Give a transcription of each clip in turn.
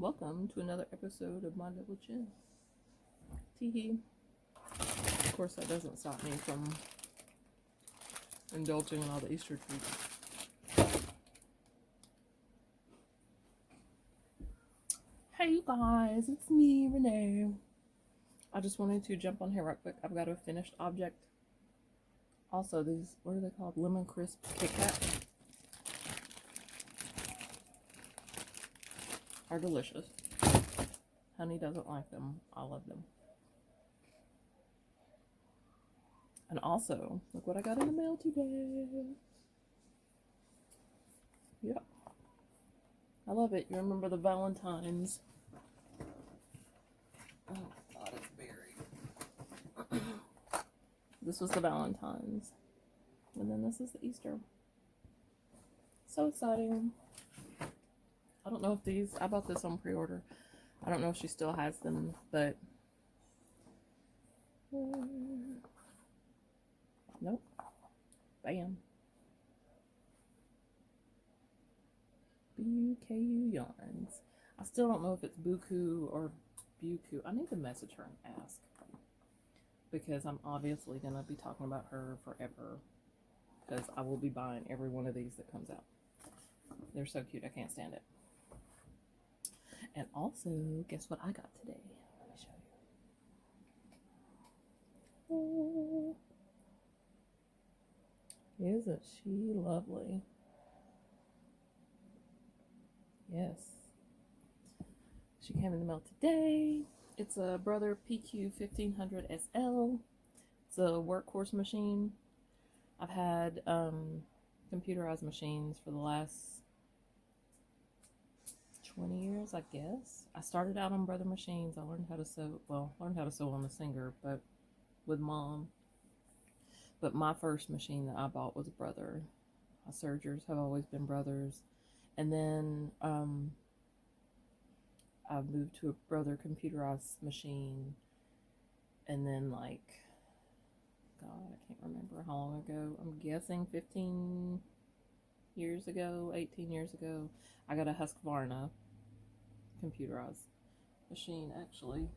Welcome to another episode of My Double Chin. Teehee. Of course, that doesn't stop me from indulging in all the Easter treats. Hey, you guys, it's me, Renee. I just wanted to jump on here right quick. I've got a finished object. Also, these, what are they called? Lemon Crisp Kit Kat are delicious. Honey doesn't like them. I love them. And also, look what I got in the mail today. Yep. I love it. You remember the Valentine's? Oh, God, it's buried. This was the Valentine's. And then this is the Easter. So exciting. I don't know if these, I bought this on pre-order. I don't know if she still has them, but nope. Bam. BUKU yarns. I still don't know if it's Buku or Buku. I need to message her and ask, because I'm obviously going to be talking about her forever, because I will be buying every one of these that comes out. They're so cute. I can't stand it. And also, guess what I got today? Let me show you. Oh, isn't she lovely? Yes. She came in the mail today. It's a Brother PQ 1500 SL. It's a workhorse machine. I've had computerized machines for the last 20 years, I guess. I started out on Brother machines. I learned how to sew, learned how to sew on the Singer, but with Mom. But my first machine that I bought was a Brother. My sergers have always been Brothers. And then I moved to a Brother computerized machine. And then, like, God, I can't remember how long ago. I'm guessing 15 years ago, 18 years ago, I got a Husqvarna computerized machine, actually.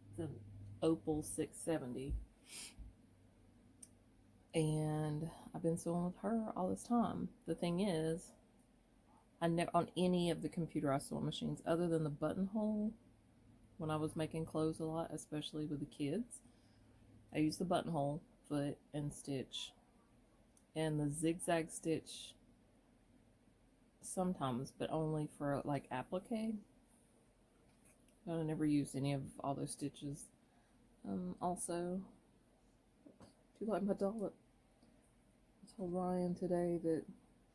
It's an Opal 670. And I've been sewing with her all this time. The thing is, I never, on any of the computerized sewing machines, other than the buttonhole, when I was making clothes a lot, especially with the kids, I used the buttonhole foot and stitch, and the zigzag stitch sometimes, but only for like applique. I never used any of all those stitches. Also, do you like my dollop? I told Ryan today that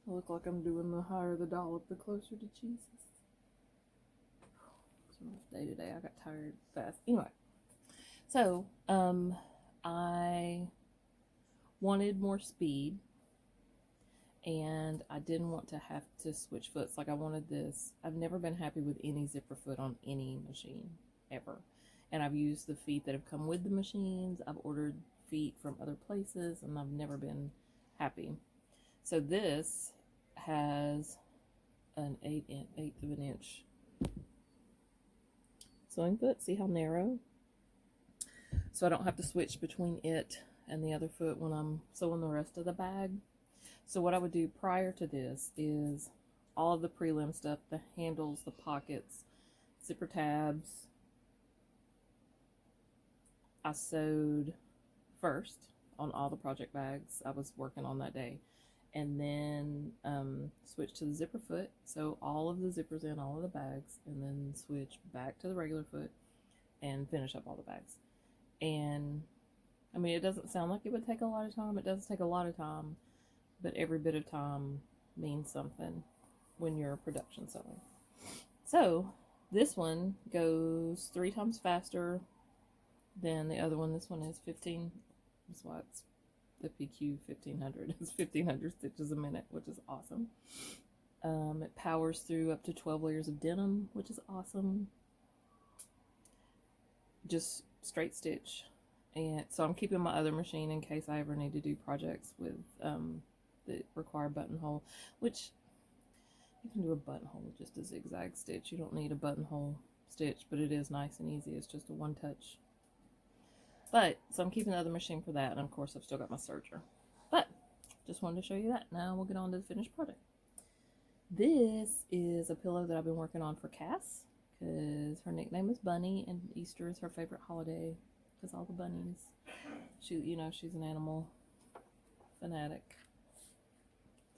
I look like I'm doing the higher the dollop, the closer to Jesus. It's a rough day today. I got tired fast. Anyway, so I wanted more speed, and I didn't want to have to switch foots. Like, I wanted this. I've never been happy with any zipper foot on any machine, ever. And I've used the feet that have come with the machines. I've ordered feet from other places, and I've never been happy. So this has an 1/8 of an inch sewing foot. See how narrow? So I don't have to switch between it and the other foot when I'm sewing the rest of the bag. So what I would do prior to this is all of the prelim stuff, the handles, the pockets, zipper tabs, I sewed first on all the project bags I was working on that day, and then switched to the zipper foot, so all of the zippers in all of the bags, and then switch back to the regular foot and finish up all the bags. And I mean, it doesn't sound like it would take a lot of time. It does take a lot of time, but every bit of time means something when you're production sewing. So this one goes 3 times faster than the other one. This one is 15. That's why it's the PQ 1500. It's 1500 stitches a minute, which is awesome. It powers through up to 12 layers of denim, which is awesome. Just straight stitch. And so I'm keeping my other machine in case I ever need to do projects with that require buttonhole, which You can do a buttonhole with just a zigzag stitch. You don't need a buttonhole stitch, but it is nice and easy. It's just a one touch. But, so I'm keeping the other machine for that, and of course I've still got my serger. But, just wanted to show you that. Now we'll get on to the finished product. This is a pillow that I've been working on for Cass, because her nickname is Bunny, and Easter is her favorite holiday, because all the bunnies. She's an animal fanatic.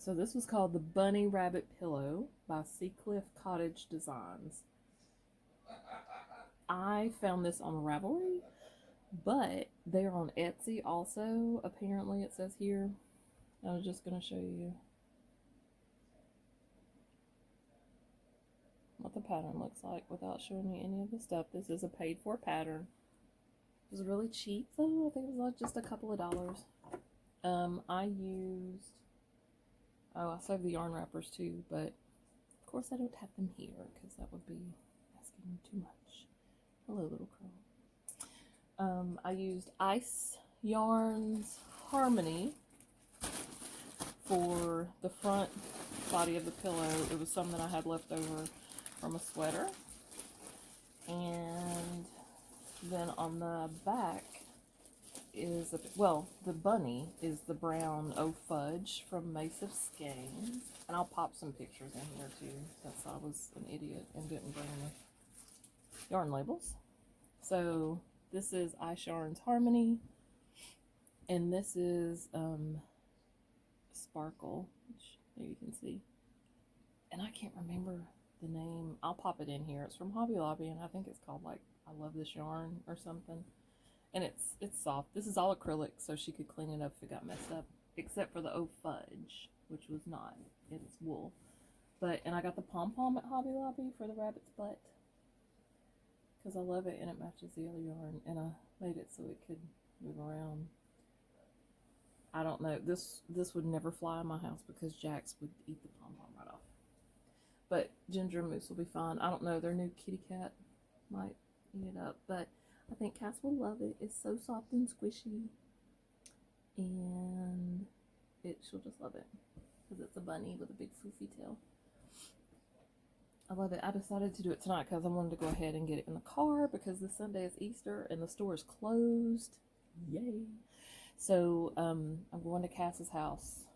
So this was called the Bunny Rabbit Pillow by Seacliff Cottage Designs. I found this on Ravelry, but they're on Etsy also, apparently it says here. I was just going to show you what the pattern looks like without showing you any of the stuff. This is a paid for pattern. It was really cheap though. I think it was like just a couple of dollars. I saved the yarn wrappers too, but of course I don't have them here because that would be asking too much. Hello, little crow. I used Ice Yarns Harmony for the front body of the pillow. It was some that I had left over from a sweater. And then on the back is, the bunny is the brown Oh Fudge from Mace of Skeins. And I'll pop some pictures in here too, since I was an idiot and didn't bring the yarn labels. So this is Ice Yarns Harmony, and this is Sparkle, which there you can see. And I can't remember the name. I'll pop it in here. It's from Hobby Lobby, and I think it's called like I Love This Yarn or something. And it's soft. This is all acrylic, so she could clean it up if it got messed up, except for the Oh Fudge, which was not. It's wool. And I got the pom-pom at Hobby Lobby for the rabbit's butt, because I love it and it matches the other yarn, and I made it so it could move around. I don't know. This would never fly in my house because Jax would eat the pom-pom right off. But Ginger and Moose will be fine. I don't know. Their new kitty cat might eat it up, but I think Cass will love it. It's so soft and squishy, and she'll just love it because it's a bunny with a big foofy tail. I love it. I decided to do it tonight because I wanted to go ahead and get it in the car because this Sunday is Easter and the store is closed. Yay! So I'm going to Cass's house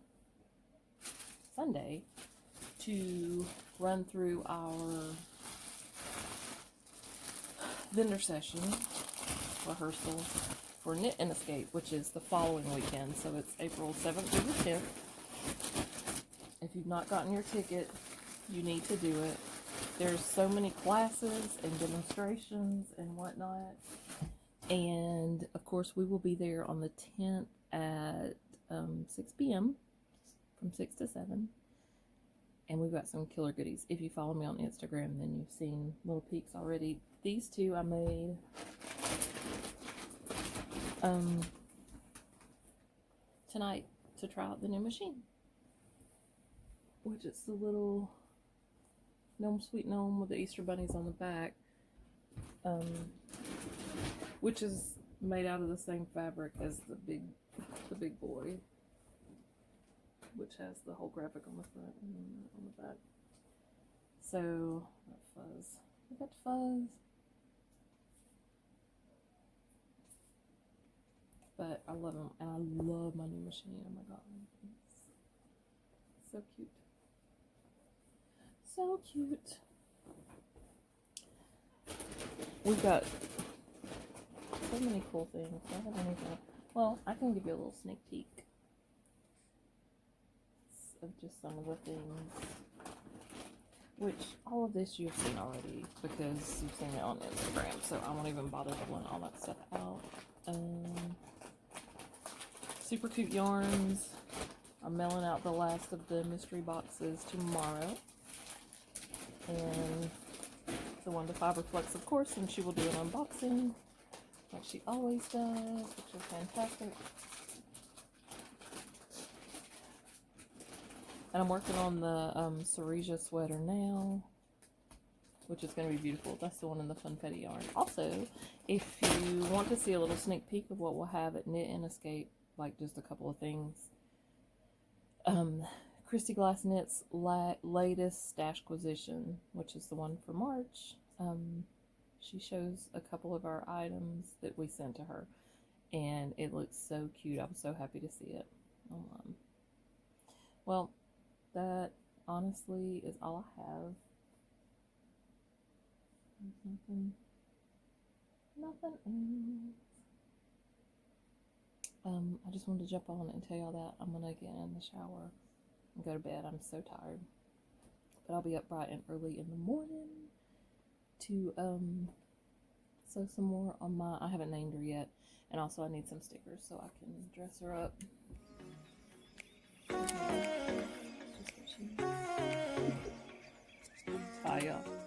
Sunday to run through our vendor session rehearsal for Knit and Escape, which is the following weekend. So it's April 7th through the 10th. If you've not gotten your ticket, you need to do it. There's so many classes and demonstrations and whatnot. And of course we will be there on the 10th at 6 p.m. from 6 to 7. And we've got some killer goodies. If you follow me on Instagram, then you've seen little peeks already. These two I made tonight to try out the new machine, which is the little gnome, sweet gnome with the Easter bunnies on the back, which is made out of the same fabric as the big boy, which has the whole graphic on the front and on the back. So that fuzz, look at fuzz. But I love them, and I love my new machine. Oh my god, it's so cute. So cute. We've got so many cool things. I haven't anything. Well, I can give you a little sneak peek of just some of the things, which all of this you've seen already because you've seen it on Instagram, so I won't even bother pulling all that stuff out. Super cute yarns. I'm mailing out the last of the mystery boxes tomorrow. And the one to Fiberflex, of course, and she will do an unboxing like she always does, which is fantastic. And I'm working on the Ceresia sweater now, which is going to be beautiful. That's the one in the Funfetti yarn. Also, if you want to see a little sneak peek of what we'll have at Knit and Escape, like just a couple of things, Christy Glassnit's latest stash acquisition, which is the one for March. She shows a couple of our items that we sent to her, and it looks so cute. I was so happy to see it. Well, that honestly is all I have. There's nothing else. I just wanted to jump on and tell y'all that I'm gonna get in the shower and go to bed. I'm so tired, but I'll be up bright and early in the morning to sew some more on my. I haven't named her yet, and also I need some stickers so I can dress her up. Bye, y'all.